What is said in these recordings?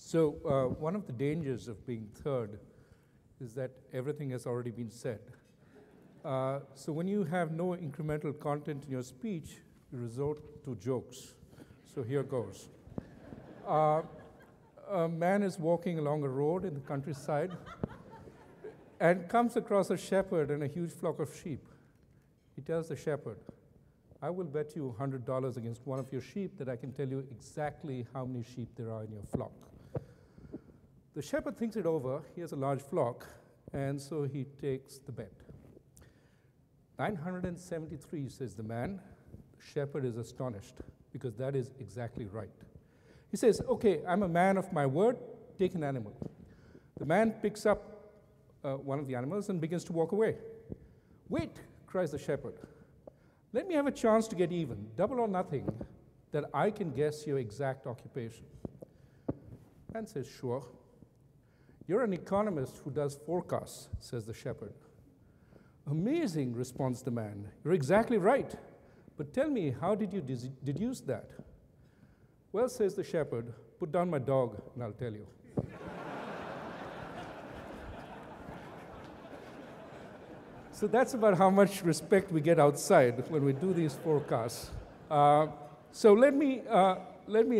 So one of the dangers of being third is that everything has already been said. So when you have no incremental content in your speech, you resort to jokes. So here goes. A man is walking along a road in the countryside and comes across a shepherd and a huge flock of sheep. He tells the shepherd, I will bet you $100 against one of your sheep that I can tell you exactly how many sheep there are in your flock. The shepherd thinks it over. He has a large flock, and so he takes the bet. 973, says the man. The shepherd is astonished because that is exactly right. He says, okay, I'm a man of my word, take an animal. The man picks up one of the animals and begins to walk away. Wait, cries the shepherd. Let me have a chance to get even, double or nothing, that I can guess your exact occupation. Man says, sure. You're an economist who does forecasts, says the shepherd. Amazing, responds the man. You're exactly right. But tell me, how did you deduce that? Well, says the shepherd, put down my dog and I'll tell you. So that's about how much respect we get outside when we do these forecasts. So let me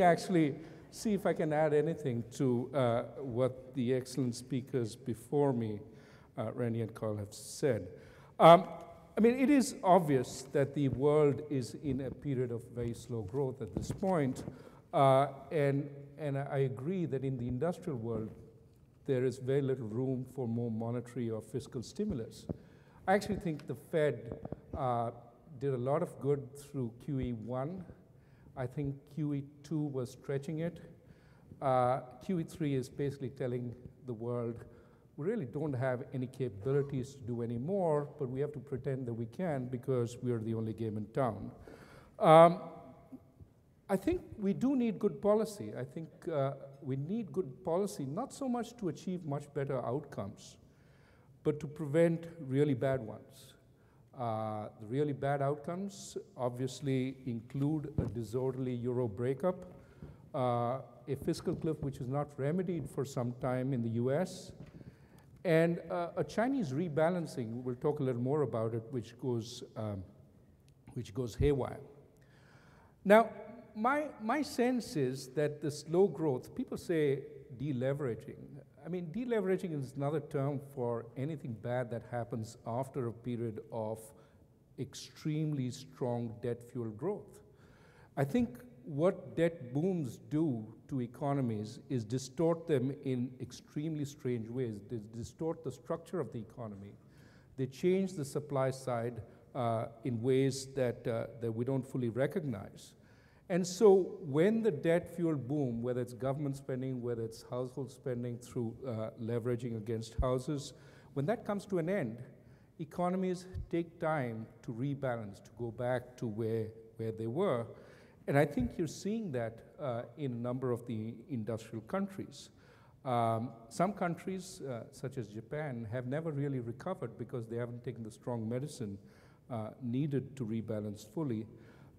actually see if I can add anything to what the excellent speakers before me, Randy and Carl, have said. I mean, it is obvious that the world is in a period of very slow growth at this point, and I agree that in the industrial world, there is very little room for more monetary or fiscal stimulus. I actually think the Fed did a lot of good through QE1. I think QE2 was stretching it. QE3 is basically telling the world, we really don't have any capabilities to do any more, but we have to pretend that we can because we are the only game in town. I think we do need good policy. I think we need good policy, not so much to achieve much better outcomes, but to prevent really bad ones. The really bad outcomes obviously include a disorderly euro breakup, a fiscal cliff which is not remedied for some time in the US, and a Chinese rebalancing, we'll talk a little more about it, which goes haywire. Now, my sense is that the slow growth, people say deleveraging. I mean, deleveraging is another term for anything bad that happens after a period of extremely strong debt-fueled growth. I think what debt booms do to economies is distort them in extremely strange ways. They distort the structure of the economy. They change the supply side in ways that we don't fully recognize. And so when the debt-fueled boom, whether it's government spending, whether it's household spending through leveraging against houses, when that comes to an end, economies take time to rebalance, to go back to where they were. And I think you're seeing that in a number of the industrial countries. Some countries, such as Japan, have never really recovered because they haven't taken the strong medicine needed to rebalance fully.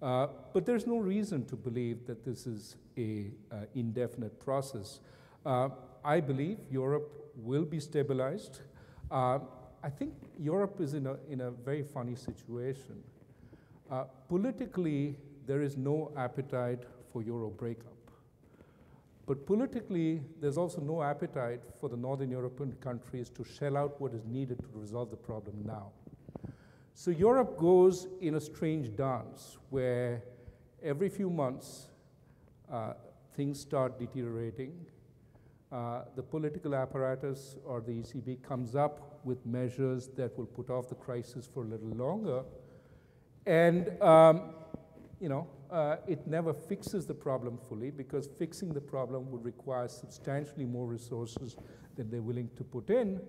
But there's no reason to believe that this is an indefinite process. I believe Europe will be stabilized. I think Europe is in a very funny situation. Politically, there is no appetite for euro breakup. But politically, there's also no appetite for the Northern European countries to shell out what is needed to resolve the problem now. So Europe goes in a strange dance where every few months things start deteriorating. The political apparatus or the ECB comes up with measures that will put off the crisis for a little longer. And it never fixes the problem fully because fixing the problem would require substantially more resources than they're willing to put in.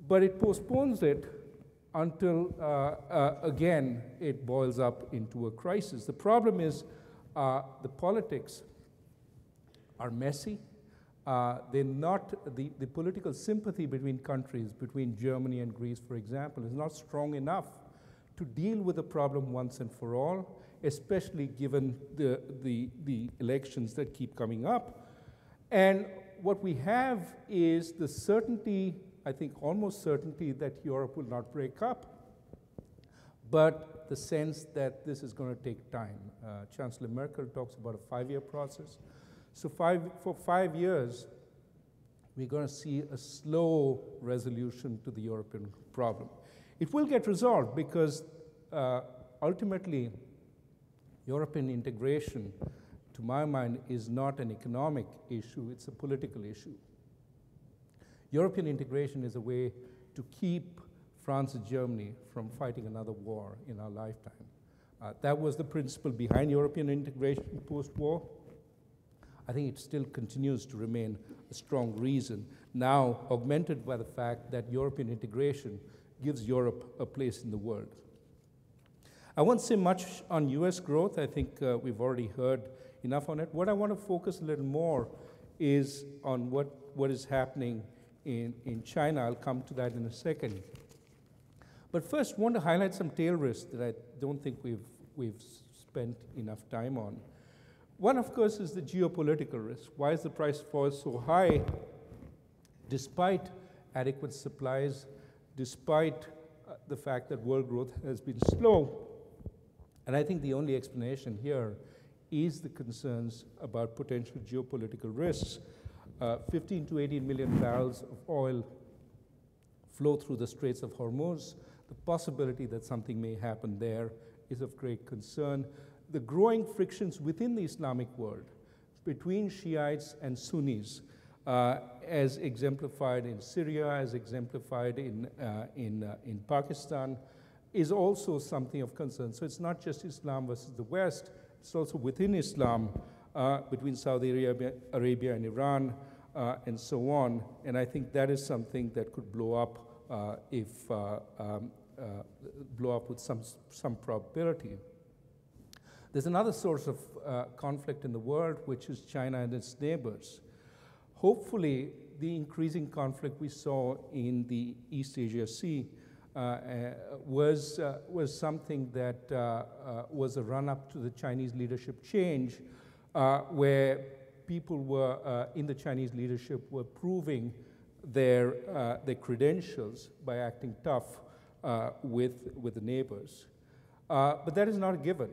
But it postpones it until, again, it boils up into a crisis. The problem is the politics are messy. They're not, the political sympathy between countries, between Germany and Greece, for example, is not strong enough to deal with the problem once and for all, especially given the elections that keep coming up. And what we have is the certainty, I think almost certainty, that Europe will not break up, but the sense that this is going to take time. Chancellor Merkel talks about a 5-year process. So for 5 years, we're going to see a slow resolution to the European problem. It will get resolved because ultimately, European integration, to my mind, is not an economic issue, it's a political issue. European integration is a way to keep France and Germany from fighting another war in our lifetime. That was the principle behind European integration post-war. I think it still continues to remain a strong reason, now augmented by the fact that European integration gives Europe a place in the world. I won't say much on US growth. I think we've already heard enough on it. What I want to focus a little more is on what is happening in China. I'll come to that in a second. But first, I want to highlight some tail risks that I don't think we've spent enough time on. One, of course, is the geopolitical risk. Why is the price of oil so high despite adequate supplies, despite the fact that world growth has been slow? And I think the only explanation here is the concerns about potential geopolitical risks. 15 to 18 million barrels of oil flow through the Straits of Hormuz. The possibility that something may happen there is of great concern. The growing frictions within the Islamic world between Shiites and Sunnis, as exemplified in Syria, as exemplified in Pakistan, is also something of concern. So it's not just Islam versus the West, it's also within Islam, between Saudi Arabia and Iran, and so on. And I think that is something that could blow up blow up with some probability. There's another source of conflict in the world, which is China and its neighbors. Hopefully, the increasing conflict we saw in the East Asia Sea was something that was a run-up to the Chinese leadership change, where people were in the Chinese leadership were proving their credentials by acting tough with the neighbors. But that is not a given.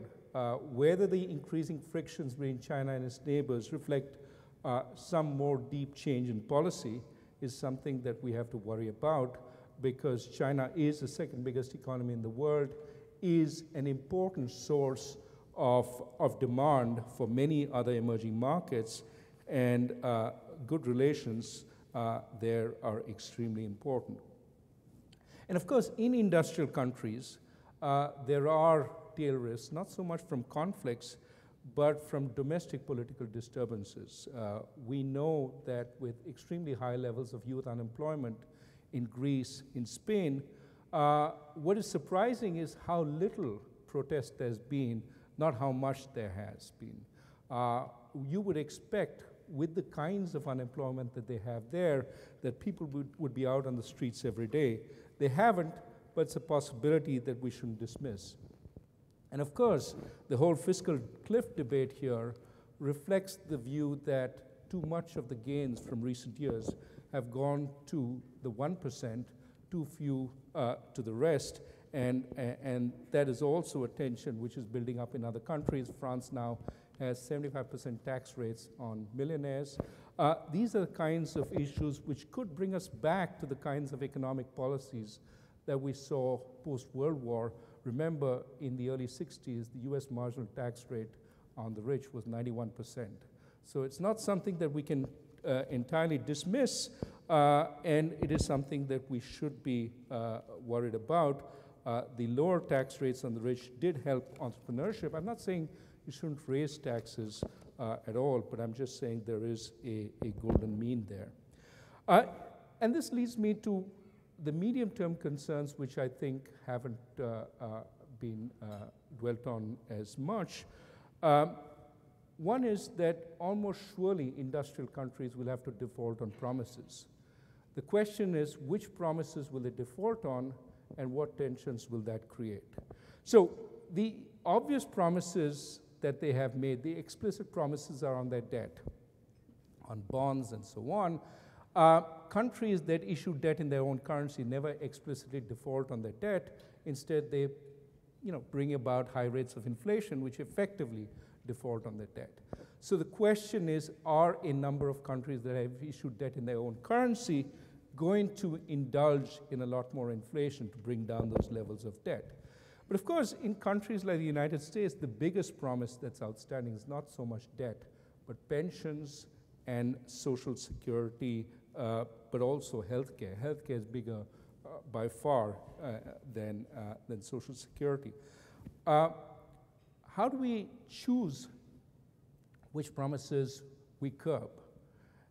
Whether the increasing frictions between China and its neighbors reflect some more deep change in policy is something that we have to worry about, because China is the second biggest economy in the world, is an important source of demand for many other emerging markets, and good relations there are extremely important. And of course, in industrial countries, there are tail risks, not so much from conflicts, but from domestic political disturbances. We know that with extremely high levels of youth unemployment in Greece, in Spain, what is surprising is how little protest there's been, not how much there has been. You would expect, with the kinds of unemployment that they have there, that people would be out on the streets every day. They haven't, but it's a possibility that we shouldn't dismiss. And of course, the whole fiscal cliff debate here reflects the view that too much of the gains from recent years have gone to the 1%, too few to the rest, and that is also a tension which is building up in other countries. France now has 75% tax rates on millionaires. These are the kinds of issues which could bring us back to the kinds of economic policies that we saw post-World War. Remember, in the early 60s, the US marginal tax rate on the rich was 91%. So it's not something that we can entirely dismiss, and it is something that we should be worried about. The lower tax rates on the rich did help entrepreneurship. I'm not saying you shouldn't raise taxes at all, but I'm just saying there is a golden mean there. And this leads me to the medium-term concerns, which I think haven't been dwelt on as much. One is that almost surely industrial countries will have to default on promises. The question is, which promises will they default on, and what tensions will that create? So the obvious promises that they have made, the explicit promises, are on their debt. on bonds and so on. Countries that issue debt in their own currency never explicitly default on their debt. Instead, they bring about high rates of inflation, which effectively default on their debt. So the question is, are a number of countries that have issued debt in their own currency going to indulge in a lot more inflation to bring down those levels of debt? But of course, in countries like the United States, the biggest promise that's outstanding is not so much debt, but pensions and social security, but also healthcare. Healthcare is bigger by far than social security. How do we choose which promises we curb?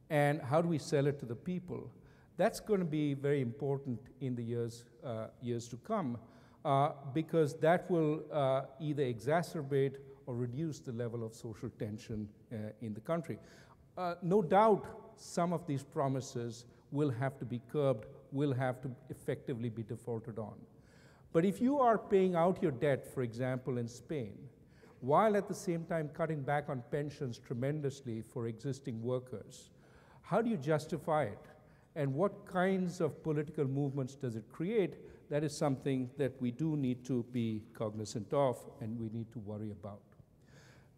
And how do we sell it to the people? That's going to be very important in the years to come, because that will either exacerbate or reduce the level of social tension in the country. No doubt some of these promises will have to be curbed, will have to effectively be defaulted on. But if you are paying out your debt, for example, in Spain, while at the same time cutting back on pensions tremendously for existing workers, how do you justify it? And what kinds of political movements does it create? That is something that we do need to be cognizant of and we need to worry about.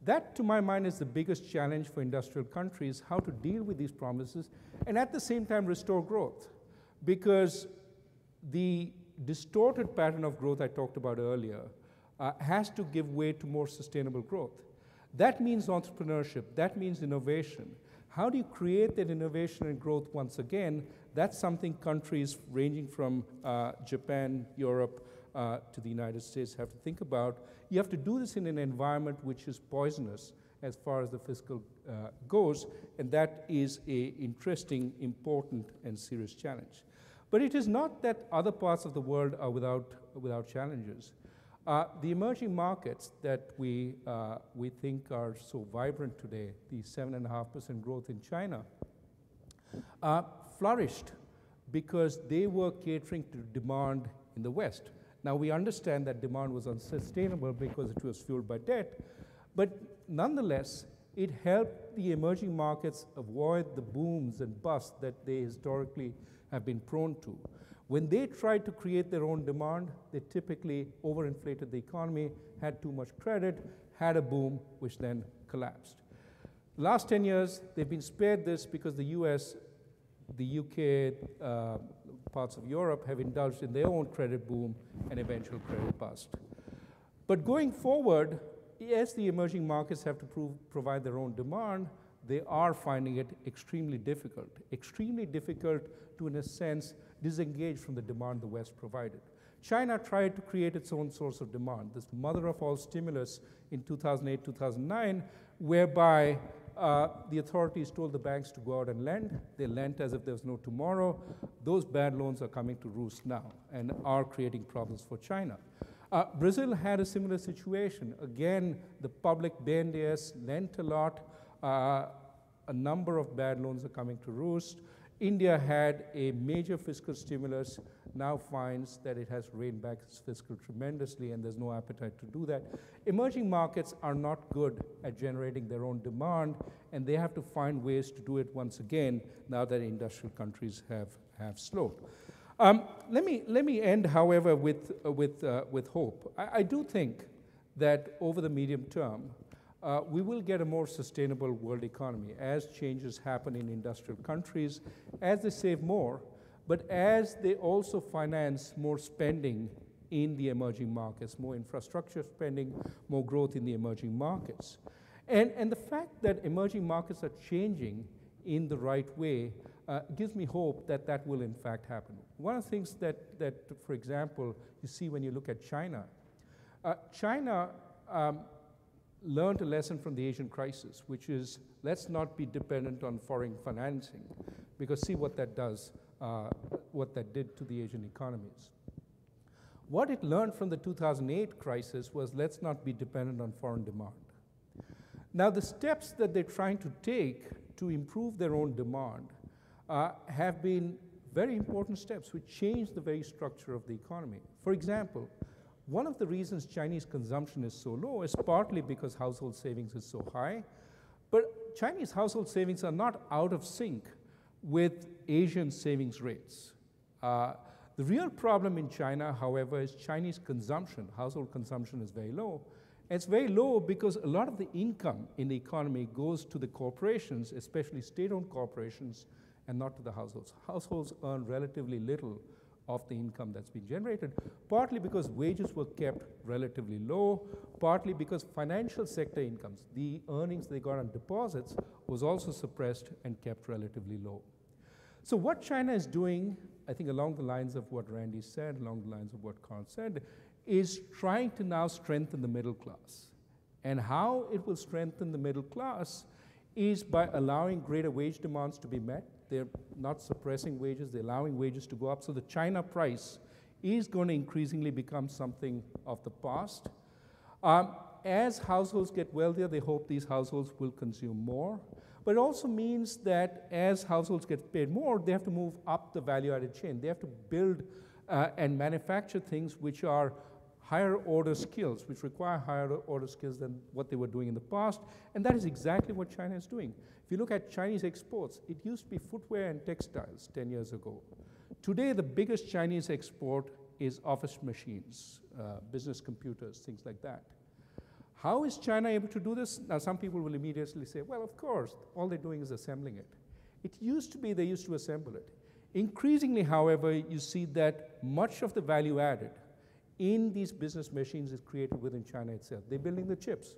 That, to my mind, is the biggest challenge for industrial countries, how to deal with these promises and at the same time restore growth. Because the distorted pattern of growth I talked about earlier has to give way to more sustainable growth. That means entrepreneurship, that means innovation. How do you create that innovation and growth once again? That's something countries ranging from Japan, Europe, to the United States have to think about. You have to do this in an environment which is poisonous as far as the fiscal goes, and that is an interesting, important, and serious challenge. But it is not that other parts of the world are without challenges. The emerging markets that we think are so vibrant today, the 7.5% growth in China, flourished because they were catering to demand in the West. Now, we understand that demand was unsustainable because it was fueled by debt, but nonetheless, it helped the emerging markets avoid the booms and busts that they historically have been prone to. When they tried to create their own demand, they typically overinflated the economy, had too much credit, had a boom, which then collapsed. The last 10 years, they've been spared this because the US, the UK, parts of Europe have indulged in their own credit boom and eventual credit bust. But going forward, as the emerging markets have to provide their own demand, they are finding it extremely difficult to, in a sense, disengage from the demand the West provided. China tried to create its own source of demand, this mother of all stimulus in 2008, 2009, whereby the authorities told the banks to go out and lend. They lent as if there was no tomorrow. Those bad loans are coming to roost now and are creating problems for China. Brazil had a similar situation. Again, the public BNDES lent a lot. A number of bad loans are coming to roost. India had a major fiscal stimulus, now finds that it has reined back its fiscal tremendously and there's no appetite to do that. Emerging markets are not good at generating their own demand, and they have to find ways to do it once again now that industrial countries have slowed. Let me end, however, with hope. I do think that over the medium term, we will get a more sustainable world economy as changes happen in industrial countries, as they save more, but as they also finance more spending in the emerging markets, more infrastructure spending, more growth in the emerging markets. And the fact that emerging markets are changing in the right way gives me hope that that will in fact happen. One of the things that for example, you see when you look at China, China learned a lesson from the Asian crisis, which is let's not be dependent on foreign financing, because see what that does, what that did to the Asian economies. What it learned from the 2008 crisis was let's not be dependent on foreign demand. Now, the steps that they're trying to take to improve their own demand have been very important steps which change the very structure of the economy. For example, one of the reasons Chinese consumption is so low is partly because household savings is so high, but Chinese household savings are not out of sync with Asian savings rates. The real problem in China, however, is Chinese consumption. Household consumption is very low. And it's very low because a lot of the income in the economy goes to the corporations, especially state-owned corporations, and not to the households. Households earn relatively little of the income that's been generated, partly because wages were kept relatively low, partly because financial sector incomes, the earnings they got on deposits, was also suppressed and kept relatively low. So what China is doing, I think along the lines of what Randy said, along the lines of what Carl said, is trying to now strengthen the middle class. And how it will strengthen the middle class is by allowing greater wage demands to be met. They're not suppressing wages, they're allowing wages to go up. So the China price is going to increasingly become something of the past. As households get wealthier, they hope these households will consume more. But it also means that as households get paid more, they have to move up the value-added chain. They have to build and manufacture things which are higher order skills, which require higher order skills than what they were doing in the past. And that is exactly what China is doing. If you look at Chinese exports, it used to be footwear and textiles 10 years ago. Today, the biggest Chinese export is office machines, business computers, things like that. How is China able to do this? Now, some people will immediately say, well, of course, all they're doing is assembling it. It used to be they used to assemble it. Increasingly, however, you see that much of the value added in these business machines is created within China itself. They're building the chips.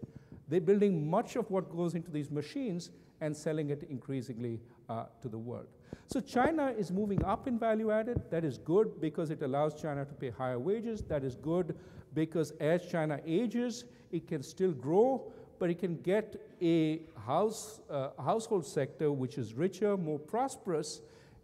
They're building much of what goes into these machines and selling it increasingly to the world. So China is moving up in value added. That is good because it allows China to pay higher wages. That is good because as China ages, it can still grow, but it can get a household sector which is richer, more prosperous,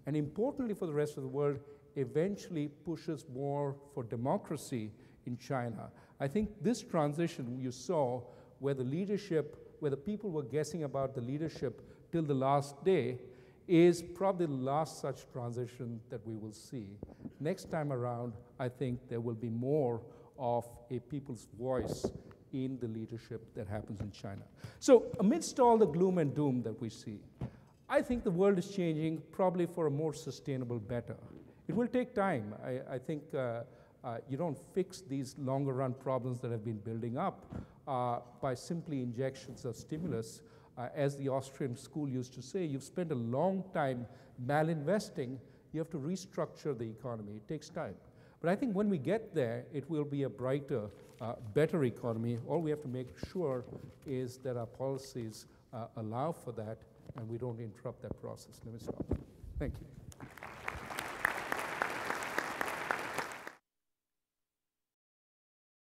and importantly for the rest of the world, eventually pushes more for democracy in China. I think this transition you saw where the leadership, where the people were guessing about the leadership till the last day, is probably the last such transition that we will see. Next time around, I think there will be more of a people's voice in the leadership that happens in China. So amidst all the gloom and doom that we see, I think the world is changing probably for a more sustainable, better. It will take time. I think you don't fix these longer run problems that have been building up by simply injections of stimulus. As the Austrian school used to say, you've spent a long time malinvesting, you have to restructure the economy. It takes time. But I think when we get there, it will be a brighter, better economy. All we have to make sure is that our policies allow for that and we don't interrupt that process. Let me stop. Thank you.